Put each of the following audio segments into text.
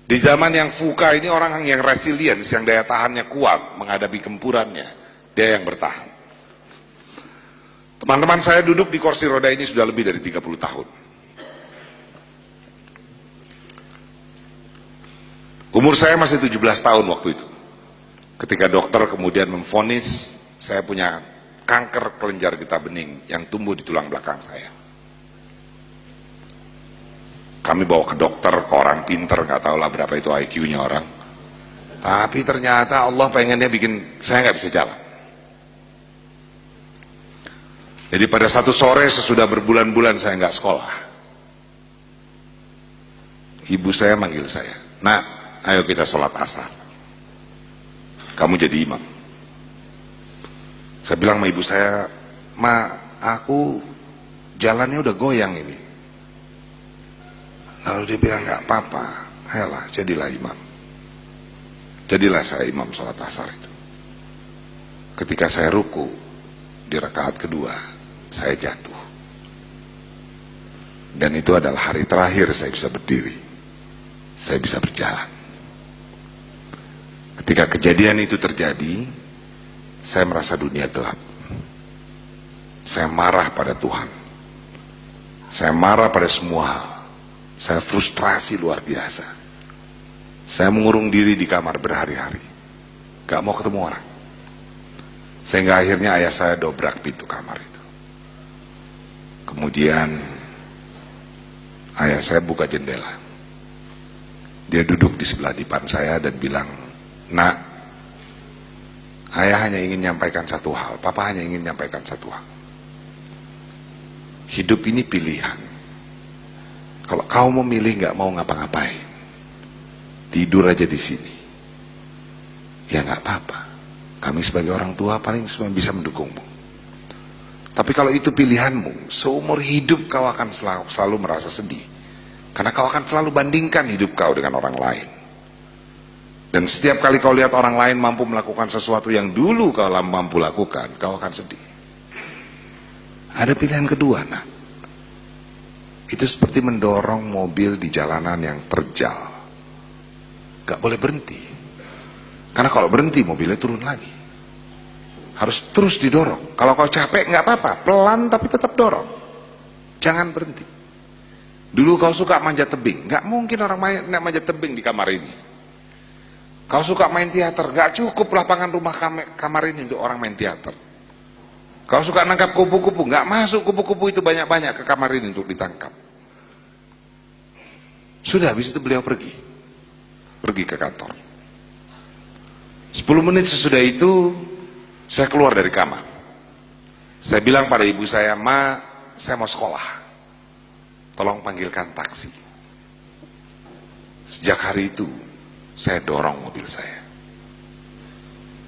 Di zaman yang VUCA ini orang yang resilient, yang daya tahannya kuat menghadapi gempurannya, dia yang bertahan. Teman-teman saya duduk di kursi roda ini sudah lebih dari 30 tahun. Umur saya masih 17 tahun waktu itu. Ketika dokter kemudian memvonis saya punya kanker kelenjar getah bening yang tumbuh di tulang belakang saya. Kami bawa ke dokter, ke orang pinter, nggak tahu lah berapa itu IQ-nya orang. Tapi ternyata Allah pengennya bikin saya nggak bisa jalan. Jadi pada satu sore sesudah berbulan-bulan saya nggak sekolah, ibu saya manggil saya, "Nak, ayo kita sholat asar. Kamu jadi imam." Saya bilang sama ibu saya, "Ma, aku jalannya udah goyang ini." Lalu dia bilang, "Nggak apa-apa, ayolah jadilah imam." Jadilah saya imam sholat asar itu. Ketika saya ruku di rakaat kedua, saya jatuh. Dan itu adalah hari terakhir saya bisa berdiri, saya bisa berjalan. Ketika kejadian itu terjadi, saya merasa dunia gelap. Saya marah pada Tuhan. Saya marah pada semua hal. Saya frustrasi luar biasa. Saya mengurung diri di kamar berhari-hari, gak mau ketemu orang. Sehingga akhirnya ayah saya dobrak pintu kamar itu. Kemudian ayah saya buka jendela. Dia duduk di sebelah depan saya dan bilang, "Nak, ayah hanya ingin menyampaikan satu hal, papa hanya ingin menyampaikan satu hal. Hidup ini pilihan. Kalau kau memilih nggak mau ngapa-ngapain, tidur aja di sini, ya nggak apa-apa. Kami sebagai orang tua paling cuma bisa mendukungmu. Tapi kalau itu pilihanmu, seumur hidup kau akan selalu merasa sedih. Karena kau akan selalu bandingkan hidup kau dengan orang lain. Dan setiap kali kau lihat orang lain mampu melakukan sesuatu yang dulu kau mampu lakukan, kau akan sedih. Ada pilihan kedua, nak. Itu seperti mendorong mobil di jalanan yang terjal. Gak boleh berhenti. Karena kalau berhenti mobilnya turun lagi. Harus terus didorong. Kalau kau capek nggak apa-apa, pelan tapi tetap dorong. Jangan berhenti. Dulu kau suka manjat tebing, nggak mungkin orang manjat tebing di kamar ini. Kau suka main teater, nggak cukup lapangan rumah kamar ini untuk orang main teater. Kau suka nangkap kupu-kupu, nggak masuk kupu-kupu itu banyak-banyak ke kamar ini untuk ditangkap. Sudah, habis itu beliau pergi ke kantor. 10 menit sesudah itu saya keluar dari kamar. Saya bilang pada ibu saya, "Ma, saya mau sekolah. Tolong panggilkan taksi." Sejak hari itu saya dorong mobil saya.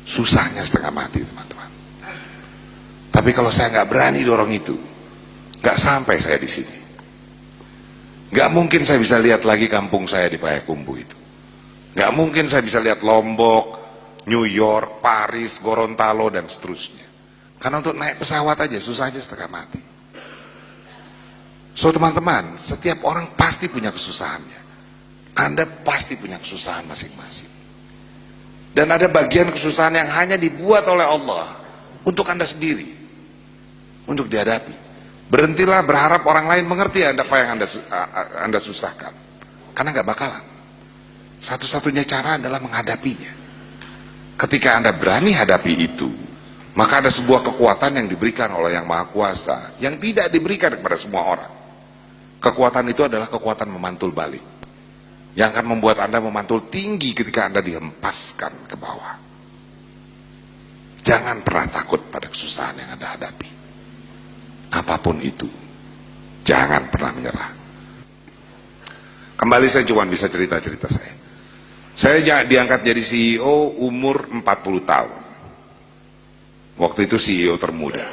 Susahnya setengah mati, teman-teman. Tapi kalau saya nggak berani dorong itu, nggak sampai saya di sini. Nggak mungkin saya bisa lihat lagi kampung saya di Payakumbuh itu. Nggak mungkin saya bisa lihat Lombok, New York, Paris, Gorontalo, dan seterusnya. Karena untuk naik pesawat aja susah aja setengah mati. So teman-teman, setiap orang pasti punya kesusahannya. Anda pasti punya kesusahan masing-masing. Dan ada bagian kesusahan yang hanya dibuat oleh Allah untuk Anda sendiri, untuk dihadapi. Berhentilah berharap orang lain mengerti apa yang Anda susahkan. Karena nggak bakalan. Satu-satunya cara adalah menghadapinya. Ketika Anda berani hadapi itu, maka ada sebuah kekuatan yang diberikan oleh Yang Maha Kuasa, yang tidak diberikan kepada semua orang. Kekuatan itu adalah kekuatan memantul balik, yang akan membuat Anda memantul tinggi ketika Anda dihempaskan ke bawah. Jangan pernah takut pada kesusahan yang Anda hadapi. Apapun itu, jangan pernah menyerah. Kembali saya cuma bisa cerita-cerita saya. Saya diangkat jadi CEO umur 40 tahun. Waktu itu CEO termuda.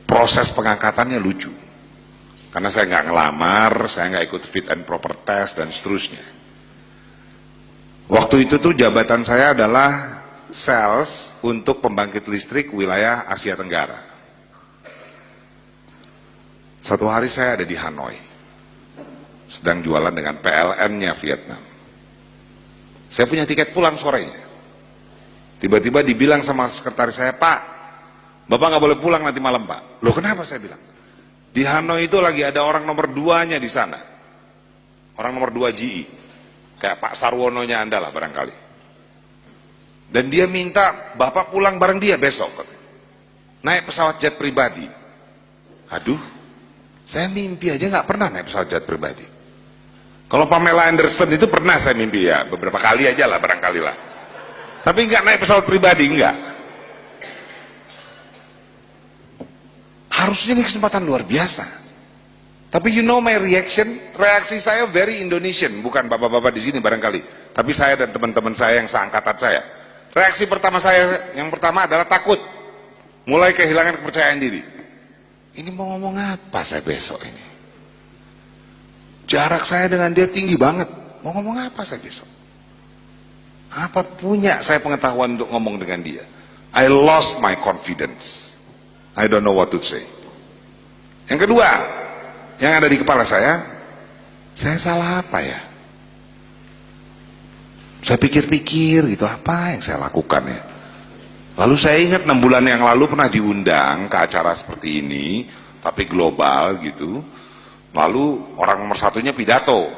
Proses pengangkatannya lucu. Karena saya nggak ngelamar, saya nggak ikut fit and proper test, dan seterusnya. Waktu itu tuh jabatan saya adalah sales untuk pembangkit listrik wilayah Asia Tenggara. Satu hari saya ada di Hanoi, sedang jualan dengan PLN-nya Vietnam. Saya punya tiket pulang sorenya. Tiba-tiba dibilang sama sekretaris saya, Pak, Bapak nggak boleh pulang nanti malam, Pak. Loh kenapa? Saya bilang, di Hanoi itu lagi ada orang nomor 2-nya di sana. Orang nomor 2 GE. Kayak Pak Sarwononya Anda lah barangkali. Dan dia minta Bapak pulang bareng dia besok. Naik pesawat jet pribadi. Aduh, saya mimpi aja nggak pernah naik pesawat jet pribadi. Kalau Pamela Anderson itu pernah saya mimpi ya, beberapa kali aja lah barangkali lah. Tapi nggak naik pesawat pribadi, nggak. Harusnya ini kesempatan luar biasa. Tapi you know my reaction, reaksi saya very Indonesian, bukan bapak-bapak di sini barangkali. Tapi saya dan teman-teman saya yang seangkatan saya. Reaksi pertama saya, yang pertama adalah takut. Mulai kehilangan kepercayaan diri. Ini mau ngomong apa saya besok ini? Jarak saya dengan dia tinggi banget. Mau ngomong apa saya besok? Apa punya saya pengetahuan untuk ngomong dengan dia? I lost my confidence. I don't know what to say. Yang kedua, yang ada di kepala saya salah apa ya? Saya pikir-pikir gitu, apa yang saya lakukan ya? Lalu saya ingat 6 bulan yang lalu pernah diundang ke acara seperti ini, tapi global gitu. Lalu orang nomor satunya pidato,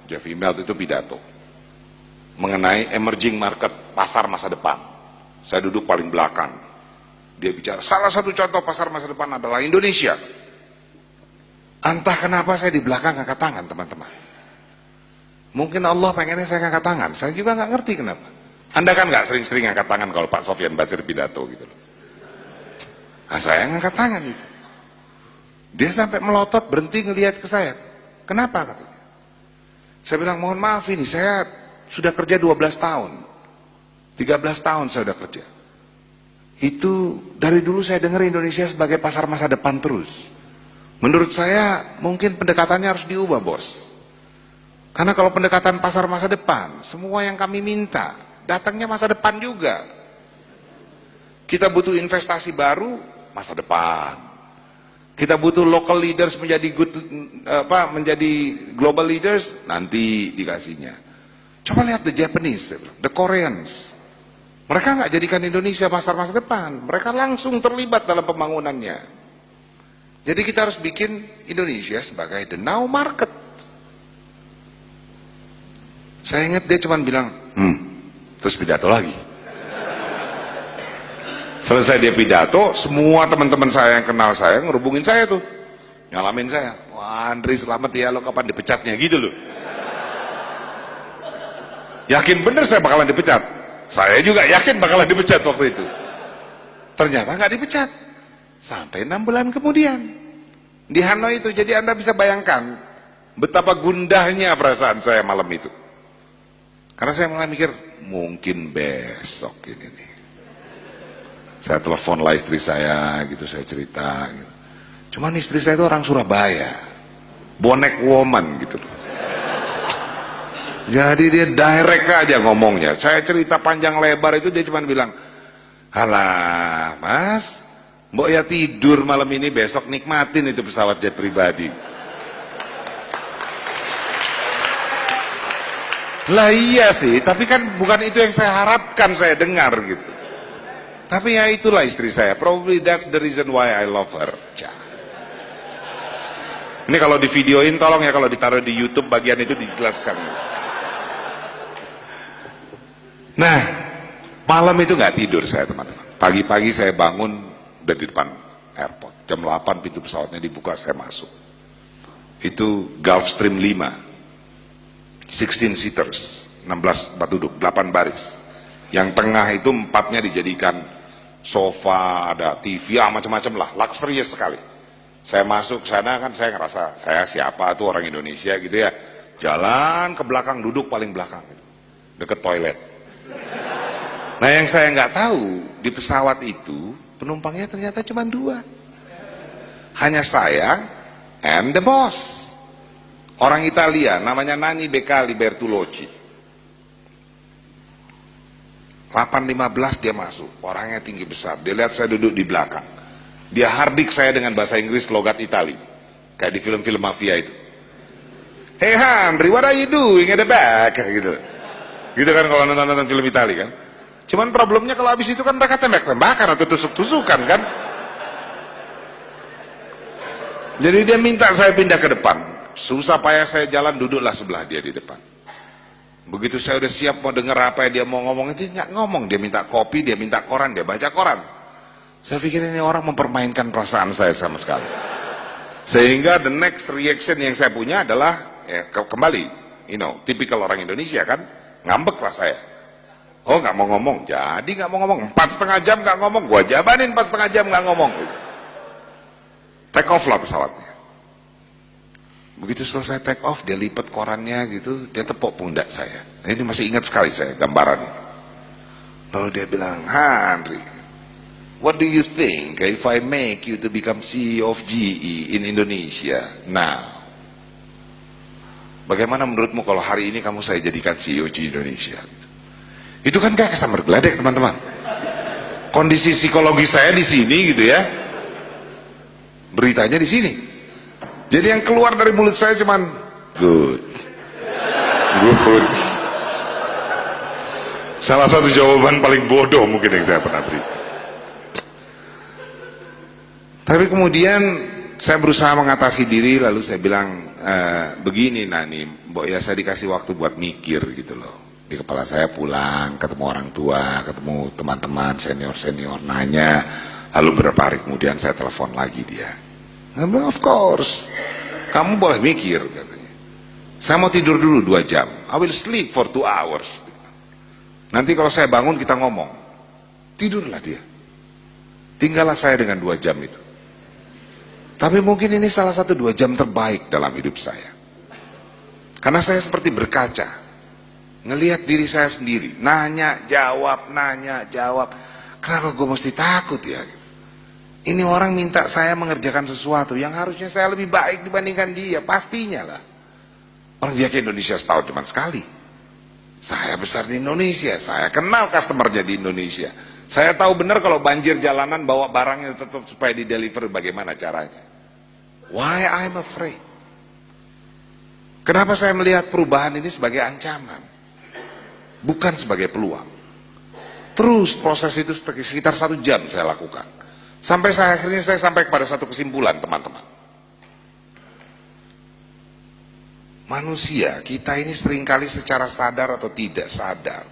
Jeff Immelt itu pidato mengenai emerging market, pasar masa depan. Saya duduk paling belakang. Dia bicara, salah satu contoh pasar masa depan adalah Indonesia. Entah kenapa saya di belakang angkat tangan, teman-teman. Mungkin Allah pengennya saya angkat tangan, saya juga nggak ngerti kenapa. Anda kan nggak sering-sering angkat tangan kalau Pak Sofyan Basir pidato gitu loh. Nah, saya ngangkat tangan itu. Dia sampai melotot, berhenti ngelihat ke saya. Kenapa katanya? Saya bilang, mohon maaf ini, saya sudah kerja 12 tahun. 13 tahun saya sudah kerja. Itu dari dulu saya dengar Indonesia sebagai pasar masa depan terus. Menurut saya mungkin pendekatannya harus diubah, bos. Karena kalau pendekatan pasar masa depan, semua yang kami minta, datangnya masa depan juga. Kita butuh investasi baru, masa depan. Kita butuh local leaders menjadi menjadi global leaders, nanti dikasihnya. Coba lihat the Japanese, the Koreans. Mereka nggak jadikan Indonesia pasar masa depan, mereka langsung terlibat dalam pembangunannya. Jadi kita harus bikin Indonesia sebagai the now market. Saya ingat dia cuma bilang, terus pidato lagi. Selesai dia pidato, semua teman-teman saya yang kenal saya ngerubungin saya tuh, nyalamin saya. Wah, Andri selamat ya, lo kapan dipecatnya gitu loh. Yakin bener saya bakalan dipecat. Saya juga yakin bakalan dipecat waktu itu. Ternyata nggak dipecat. Sampai 6 bulan kemudian di Hanoi itu. Jadi Anda bisa bayangkan betapa gundahnya perasaan saya malam itu. Karena saya mulai mikir, mungkin besok ini nih. Saya telepon lah istri saya gitu, saya cerita gitu. Cuman istri saya itu orang Surabaya, bonek woman gitu loh. Jadi dia direct aja ngomongnya. Saya cerita panjang lebar itu, dia cuma bilang, halah mas, mbok ya tidur malam ini, besok nikmatin itu pesawat jet pribadi. Lah iya sih, tapi kan bukan itu yang saya harapkan saya dengar gitu. Tapi ya itulah istri saya. Probably that's the reason why I love her. Ini kalau di videoin tolong ya, kalau ditaruh di YouTube bagian itu dijelaskan. Nah, malam itu nggak tidur saya teman-teman. Pagi-pagi saya bangun udah di depan airport. Jam 8 pintu pesawatnya dibuka, saya masuk. Itu Gulfstream 5. 16 seaters, 16 tempat duduk, 8 baris. Yang tengah itu 4-nya dijadikan sofa, ada TV, macam-macam lah, luxurious sekali. Saya masuk ke sana kan, saya ngerasa saya siapa tuh, orang Indonesia gitu ya. Jalan ke belakang, duduk paling belakang gitu, deket toilet. Nah yang saya nggak tahu, di pesawat itu penumpangnya ternyata cuma 2. Hanya saya and the boss. Orang Italia, namanya Nanni Becali Bertolocci. 8.15 dia masuk, orangnya tinggi besar. Dia lihat saya duduk di belakang. Dia hardik saya dengan bahasa Inggris logat Itali, kayak di film-film mafia itu. Hey Henry, what are you doing at the back? Gitu. Gitu kan kalau nonton film Itali kan. Cuman problemnya kalau habis itu kan mereka tembak-tembakan atau tusuk-tusukan kan. Jadi dia minta saya pindah ke depan. Susah payah saya jalan, duduklah sebelah dia di depan. Begitu saya udah siap mau dengar apa yang dia mau ngomong, dia nggak ngomong. Dia minta kopi, dia minta koran, dia baca koran. Saya pikir ini orang mempermainkan perasaan saya sama sekali. Sehingga the next reaction yang saya punya adalah kembali, tipikal orang Indonesia kan, ngambek lah saya. Oh nggak mau ngomong, jadi nggak mau ngomong. 4,5 jam nggak ngomong, gua jabanin 4,5 jam nggak ngomong. Take off lah pesawatnya. Begitu selesai take off, dia lipat korannya gitu, dia tepuk pundak saya. Nah, ini masih ingat sekali saya gambaran itu. Lalu dia bilang, Henry, what do you think if I make you to become CEO of GE in Indonesia now? Bagaimana menurutmu kalau hari ini kamu saya jadikan CEO GE Indonesia? Itu kan kayak kesambar geledek teman-teman. Kondisi psikologi saya di sini gitu ya. Beritanya di sini. Jadi yang keluar dari mulut saya cuman good. Salah satu jawaban paling bodoh mungkin yang saya pernah beri. Tapi kemudian saya berusaha mengatasi diri, lalu saya bilang begini Nani, ya saya dikasih waktu buat mikir gitu loh. Di kepala saya pulang, ketemu orang tua, ketemu teman-teman senior-senior, nanya. Lalu beberapa hari kemudian saya telepon lagi dia. Of course, kamu boleh mikir katanya. Saya mau tidur dulu 2 jam. I will sleep for 2 hours. Nanti kalau saya bangun kita ngomong. Tidurlah dia. Tinggallah saya dengan 2 jam itu. Tapi mungkin ini salah satu 2 jam terbaik dalam hidup saya. Karena saya seperti berkaca. Ngelihat diri saya sendiri. Nanya, jawab, nanya, jawab. Kenapa gue mesti takut ya? Ini orang minta saya mengerjakan sesuatu yang harusnya saya lebih baik dibandingkan dia. Pastinya lah. Orang dia ke Indonesia setahun cuma sekali. Saya besar di Indonesia. Saya kenal customernya di Indonesia. Saya tahu benar kalau banjir jalanan bawa barangnya tetap supaya di deliver bagaimana caranya. Why I'm afraid? Kenapa saya melihat perubahan ini sebagai ancaman? Bukan sebagai peluang. Terus proses itu sekitar 1 jam saya lakukan. Sampai akhirnya saya sampai kepada satu kesimpulan teman-teman. Manusia, kita ini seringkali secara sadar atau tidak sadar,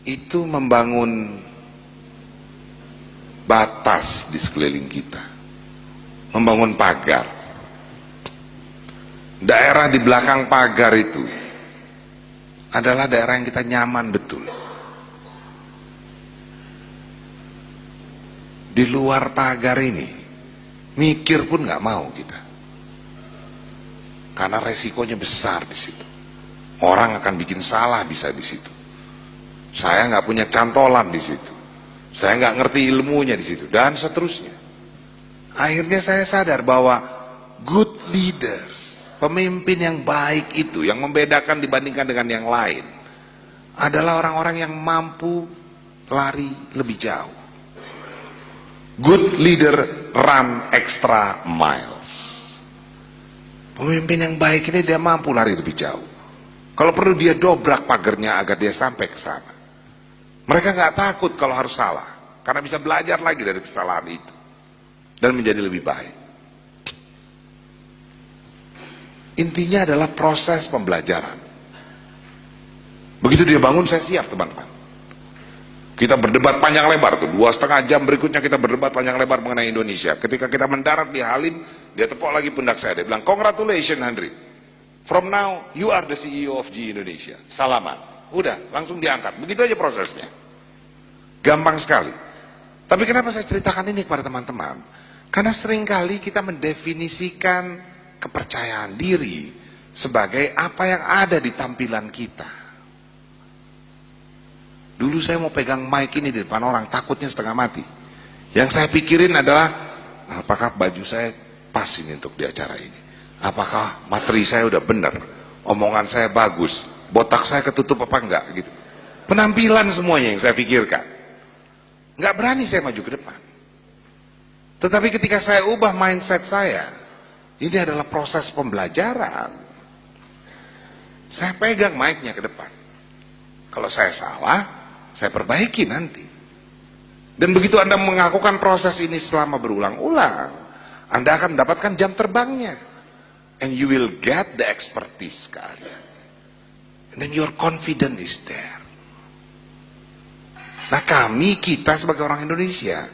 itu membangun batas di sekeliling kita. Membangun pagar. Daerah di belakang pagar itu adalah daerah yang kita nyaman betul. Di luar pagar ini, mikir pun nggak mau kita. Karena resikonya besar di situ. Orang akan bikin salah bisa di situ. Saya nggak punya cantolan di situ. Saya nggak ngerti ilmunya di situ dan seterusnya. Akhirnya saya sadar bahwa good leaders, pemimpin yang baik itu, yang membedakan dibandingkan dengan yang lain, adalah orang-orang yang mampu lari lebih jauh. Good leader run extra miles. Pemimpin yang baik ini dia mampu lari lebih jauh. Kalau perlu dia dobrak pagarnya agar dia sampai ke sana. Mereka nggak takut kalau harus salah, karena bisa belajar lagi dari kesalahan itu dan menjadi lebih baik. Intinya adalah proses pembelajaran. Begitu dia bangun, saya siap teman-teman. Kita berdebat panjang lebar tuh, 2,5 jam berikutnya kita berdebat panjang lebar mengenai Indonesia. Ketika kita mendarat di Halim, dia tepuk lagi pundak saya, dia bilang, congratulations Henry, from now you are the CEO of GE Indonesia. Salaman. Udah, langsung diangkat. Begitu aja prosesnya. Gampang sekali. Tapi kenapa saya ceritakan ini kepada teman-teman? Karena seringkali kita mendefinisikan kepercayaan diri sebagai apa yang ada di tampilan kita. Dulu saya mau pegang mic ini di depan orang, takutnya setengah mati. Yang saya pikirin adalah, apakah baju saya pas ini untuk di acara ini? Apakah materi saya udah benar? Omongan saya bagus? Botak saya ketutup apa enggak? Gitu. Penampilan semuanya yang saya pikirkan. Nggak berani saya maju ke depan. Tetapi ketika saya ubah mindset saya, ini adalah proses pembelajaran. Saya pegang mic-nya ke depan. Kalau saya salah, saya perbaiki nanti. Dan begitu Anda melakukan proses ini selama berulang-ulang, Anda akan mendapatkan jam terbangnya. And you will get the expertise kalian. And then your confidence is there. Nah kita sebagai orang Indonesia,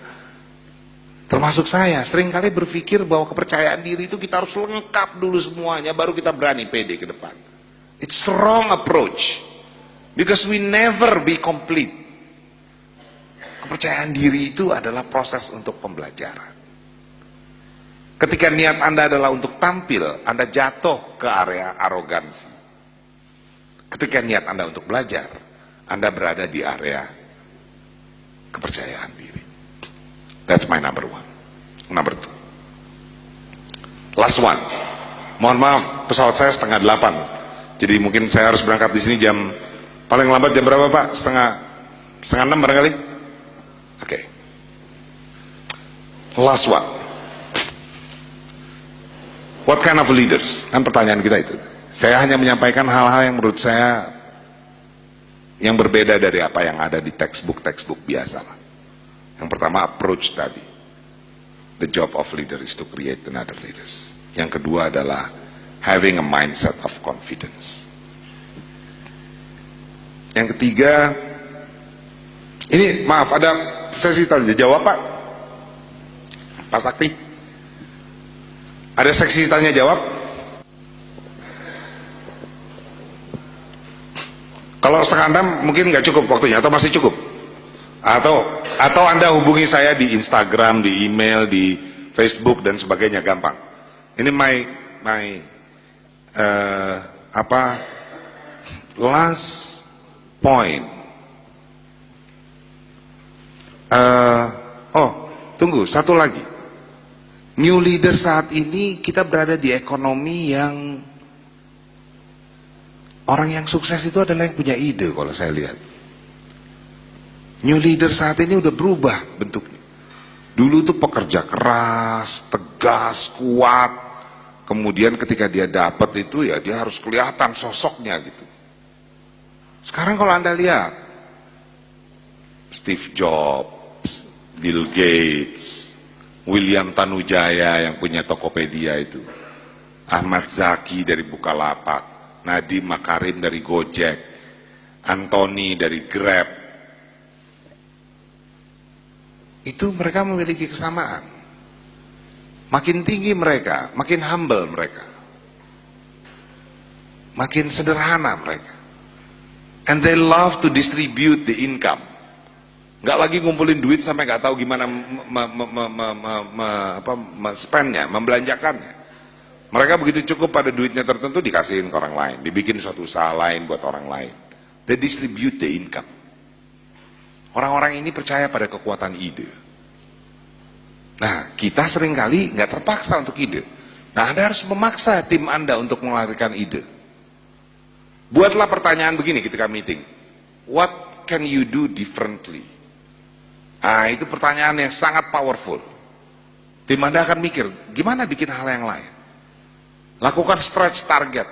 termasuk saya, seringkali berpikir bahwa kepercayaan diri itu kita harus lengkap dulu semuanya, baru kita berani pede ke depan. It's wrong approach. Because we never be complete. Kepercayaan diri itu adalah proses untuk pembelajaran. Ketika niat Anda adalah untuk tampil, Anda jatuh ke area arogansi. Ketika niat Anda untuk belajar, Anda berada di area kepercayaan diri. That's my number one. Number two. Last one. Mohon maaf, pesawat saya 7:30. Jadi mungkin saya harus berangkat di sini jam paling lambat jam berapa Pak? Setengah 6 barangkali? Oke. Last one. What kind of leaders? Kan pertanyaan kita itu. Saya hanya menyampaikan hal-hal yang menurut saya yang berbeda dari apa yang ada di textbook biasa lah. Yang pertama approach tadi. The job of leader is to create another leaders. Yang kedua adalah having a mindset of confidence. Yang ketiga, ini maaf ada sesi tanya jawab Pak. Pak Sakti. Ada seksi tanya jawab. Kalau 5:30 mungkin nggak cukup waktunya atau masih cukup? Atau Anda hubungi saya di Instagram, di email, di Facebook dan sebagainya, gampang. Ini last point. Tunggu, satu lagi. New leader saat ini kita berada di ekonomi yang orang yang sukses itu adalah yang punya ide kalau saya lihat. New leader saat ini udah berubah bentuknya. Dulu tuh pekerja keras, tegas, kuat. Kemudian ketika dia dapat itu ya dia harus kelihatan sosoknya gitu. Sekarang kalau Anda lihat Steve Jobs, Bill Gates, William Tanujaya yang punya Tokopedia itu, Ahmad Zaki dari Bukalapak, Nadiem Makarim dari Gojek, Anthony dari Grab, itu mereka memiliki kesamaan. Makin tinggi mereka, makin humble mereka, makin sederhana mereka, and they love to distribute the income. Nggak lagi ngumpulin duit sampai nggak tahu gimana spendnya, membelanjakannya. Mereka begitu cukup pada duitnya tertentu dikasihin ke orang lain, dibikin suatu usaha lain buat orang lain. They distribute the income. Orang-orang ini percaya pada kekuatan ide. Nah, kita seringkali nggak terpaksa untuk ide. Nah, Anda harus memaksa tim Anda untuk melahirkan ide. Buatlah pertanyaan begini ketika meeting. What can you do differently? Nah, itu pertanyaan yang sangat powerful. Tim Anda akan mikir, gimana bikin hal yang lain? Lakukan stretch target.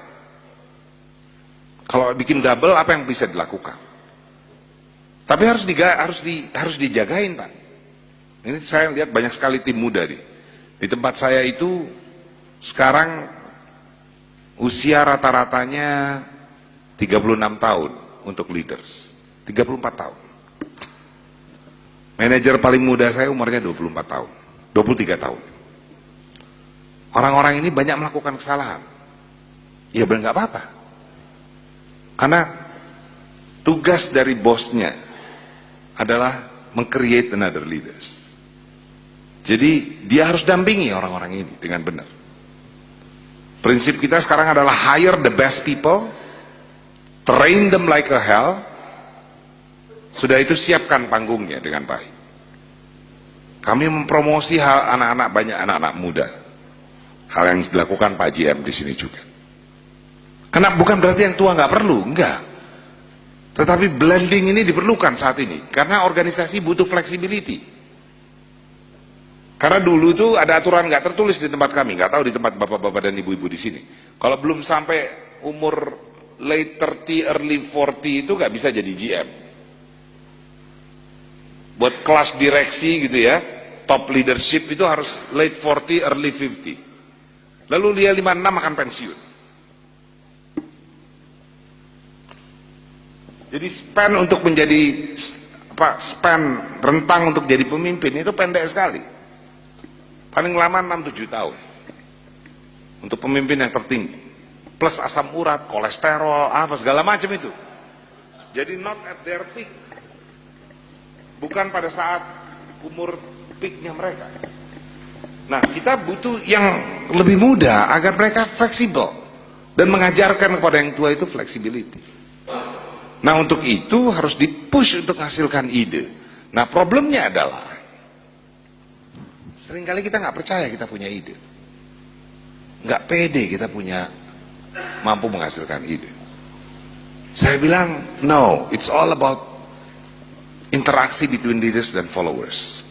Kalau bikin double, apa yang bisa dilakukan? Tapi harus dijagain, Pak. Ini saya lihat banyak sekali tim muda nih. Di tempat saya itu sekarang usia rata-ratanya 36 tahun untuk leaders. 34 tahun. Manajer paling muda saya umurnya 24 tahun. 23 tahun. Orang-orang ini banyak melakukan kesalahan. Ya benar nggak apa-apa. Karena tugas dari bosnya adalah meng-create another leaders. Jadi dia harus dampingi orang-orang ini dengan benar. Prinsip kita sekarang adalah hire the best people, train them like a hell, sudah itu siapkan panggungnya dengan baik. Kami mempromosi hal anak-anak, banyak anak-anak muda. Hal yang dilakukan Pak JM di sini juga. Karena bukan berarti yang tua nggak perlu, enggak. Tetapi blending ini diperlukan saat ini, karena organisasi butuh flexibility. Karena dulu itu ada aturan nggak tertulis di tempat kami, nggak tahu di tempat bapak-bapak dan ibu-ibu di sini. Kalau belum sampai umur late 30, early 40 itu nggak bisa jadi GM. Buat kelas direksi gitu ya, top leadership itu harus late 40, early 50. Lalu dia 56 akan pensiun. Jadi span untuk menjadi rentang untuk jadi pemimpin itu pendek sekali. Paling lama 6-7 tahun. Untuk pemimpin yang tertinggi. Plus asam urat, kolesterol, apa segala macam itu. Jadi not at their peak. Bukan pada saat umur peaknya mereka. Nah, kita butuh yang lebih muda agar mereka fleksibel dan mengajarkan kepada yang tua itu flexibility. Nah, untuk itu harus dipush untuk menghasilkan ide. Nah, problemnya adalah seringkali kita nggak percaya kita punya ide, nggak pede kita mampu menghasilkan ide. Saya bilang no, it's all about interaksi between leaders dan followers.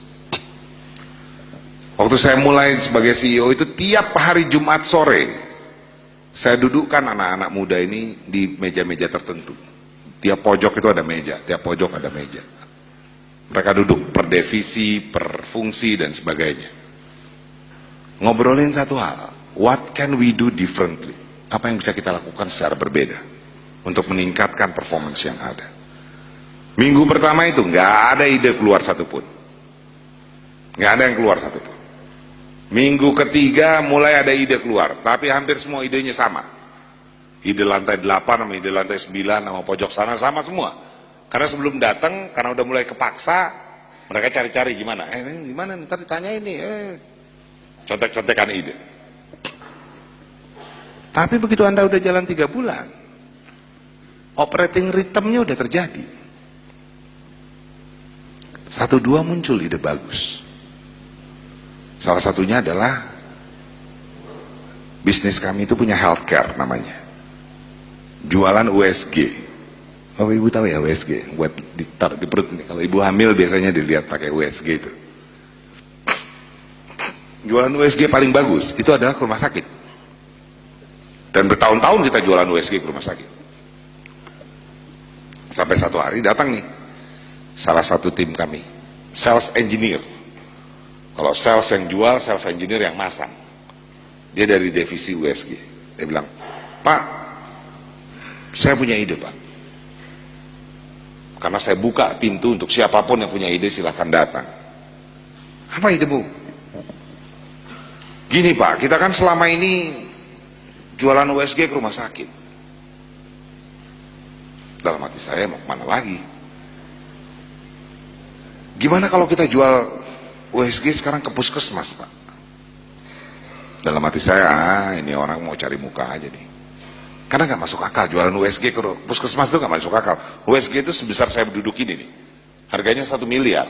Waktu saya mulai sebagai CEO itu tiap hari Jumat sore saya dudukkan anak-anak muda ini di meja-meja tertentu. Tiap pojok itu ada meja, tiap pojok ada meja. Mereka duduk per divisi, per fungsi dan sebagainya. Ngobrolin satu hal, what can we do differently? Apa yang bisa kita lakukan secara berbeda untuk meningkatkan performance yang ada. Minggu pertama itu nggak ada ide keluar satupun, nggak ada yang keluar satupun. Minggu ketiga mulai ada ide keluar, tapi hampir semua idenya sama. Ide lantai 8 sama ide lantai 9 sama pojok sana sama semua. Karena sebelum datang, karena udah mulai kepaksa, mereka cari-cari gimana. Ini gimana ntar ditanya ini. Contek-contekan ide. Tapi begitu Anda udah jalan 3 bulan, operating rhythm-nya udah terjadi. 1-2 muncul ide bagus. Salah satunya adalah bisnis kami itu punya healthcare namanya. Jualan USG. Oh, ibu tahu ya USG? Buat ditaruh di perut ini. Kalau ibu hamil biasanya dilihat pakai USG itu. Jualan USG paling bagus itu adalah ke rumah sakit. Dan bertahun-tahun kita jualan USG ke rumah sakit. Sampai satu hari datang nih salah satu tim kami, sales engineer. Kalau sales yang jual, sales engineer yang masang. Dia dari divisi USG. Dia bilang, "Pak, saya punya ide, Pak. Karena saya buka pintu untuk siapapun yang punya ide silahkan datang." "Apa idemu?" "Gini, Pak, kita kan selama ini jualan USG ke rumah sakit." Dalam hati saya, mau kemana lagi? "Gimana kalau kita jual USG sekarang ke puskesmas, Pak?" Dalam hati saya, ini orang mau cari muka aja nih. Karena nggak masuk akal jualan USG ke puskesmas itu nggak masuk akal. USG itu sebesar saya duduk ini nih, harganya 1 miliar.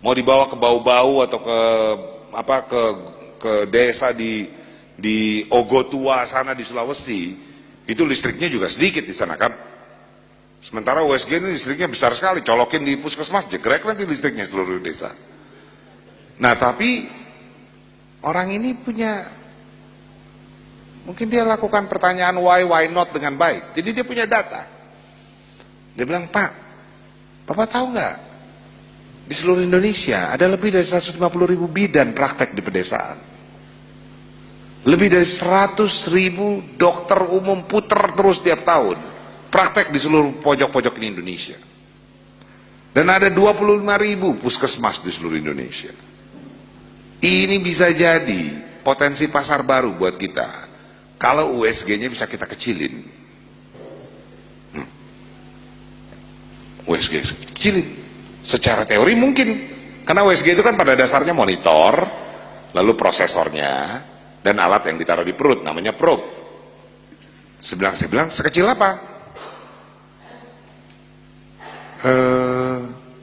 Mau dibawa ke Bau-Bau atau ke desa di Ogotua sana di Sulawesi, itu listriknya juga sedikit di sana kan. Sementara USG ini listriknya besar sekali, colokin di puskesmas jegrek nanti listriknya seluruh desa. Nah, tapi orang ini mungkin dia lakukan pertanyaan why not dengan baik. Jadi dia punya data. Dia bilang, "Pak, Bapak tahu nggak? Di seluruh Indonesia ada lebih dari 150.000 bidan praktek di pedesaan. Lebih dari 100.000 dokter umum puter terus tiap tahun. Praktek di seluruh pojok-pojok di Indonesia. Dan ada 25.000 puskesmas di seluruh Indonesia. Ini bisa jadi potensi pasar baru buat kita. Kalau USG-nya bisa kita kecilin. USG kecilin. Secara teori mungkin. Karena USG itu kan pada dasarnya monitor, lalu prosesornya, dan alat yang ditaruh di perut, namanya probe. Saya bilang, sekecil apa?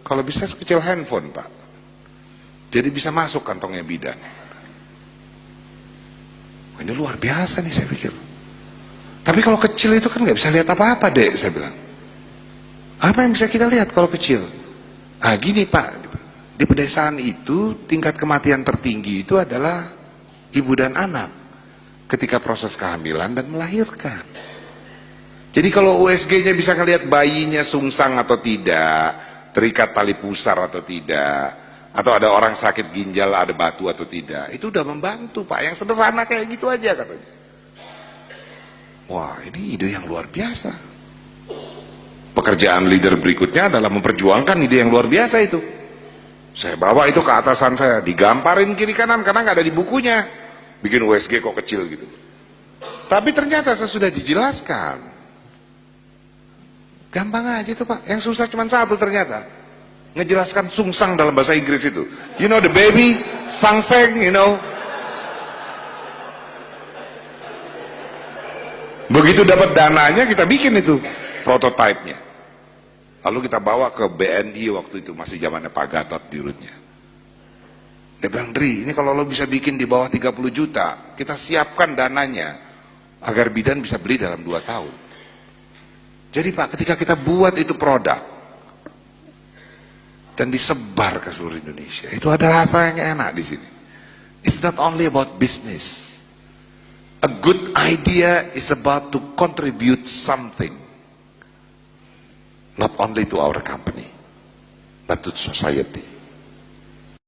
Kalau bisa sekecil handphone, Pak. Jadi bisa masuk kantongnya bidan. Ini luar biasa nih saya pikir. Tapi kalau kecil itu kan nggak bisa lihat apa-apa, Dek, saya bilang. Apa yang bisa kita lihat kalau kecil? Gini, Pak, di pedesaan itu tingkat kematian tertinggi itu adalah ibu dan anak ketika proses kehamilan dan melahirkan. Jadi kalau USG-nya bisa ngelihat bayinya sungsang atau tidak, terikat tali pusar atau tidak, atau ada orang sakit ginjal, ada batu atau tidak, itu udah membantu Pak, yang sederhana kayak gitu aja katanya. Wah, ini ide yang luar biasa. Pekerjaan leader berikutnya adalah memperjuangkan ide yang luar biasa itu. Saya bawa itu ke atasan saya, digamparin kiri kanan karena nggak ada di bukunya. Bikin USG kok kecil gitu. Tapi ternyata saya sudah dijelaskan. Gampang aja itu Pak, yang susah cuma satu ternyata. Ngejelaskan sungsang dalam bahasa Inggris itu. You know the baby, sangseng, you know. Begitu dapat dananya kita bikin itu prototipenya. Lalu kita bawa ke BNI waktu itu, masih zamannya Pak Gatot dirutnya. Dia bilang, Dri, ini kalau lo bisa bikin di bawah 30 juta, kita siapkan dananya agar bidan bisa beli dalam 2 tahun. Jadi Pak, ketika kita buat itu produk dan disebar ke seluruh Indonesia, itu ada rasa yang enak di sini. It's not only about business. A good idea is about to contribute something, not only to our company, but to society.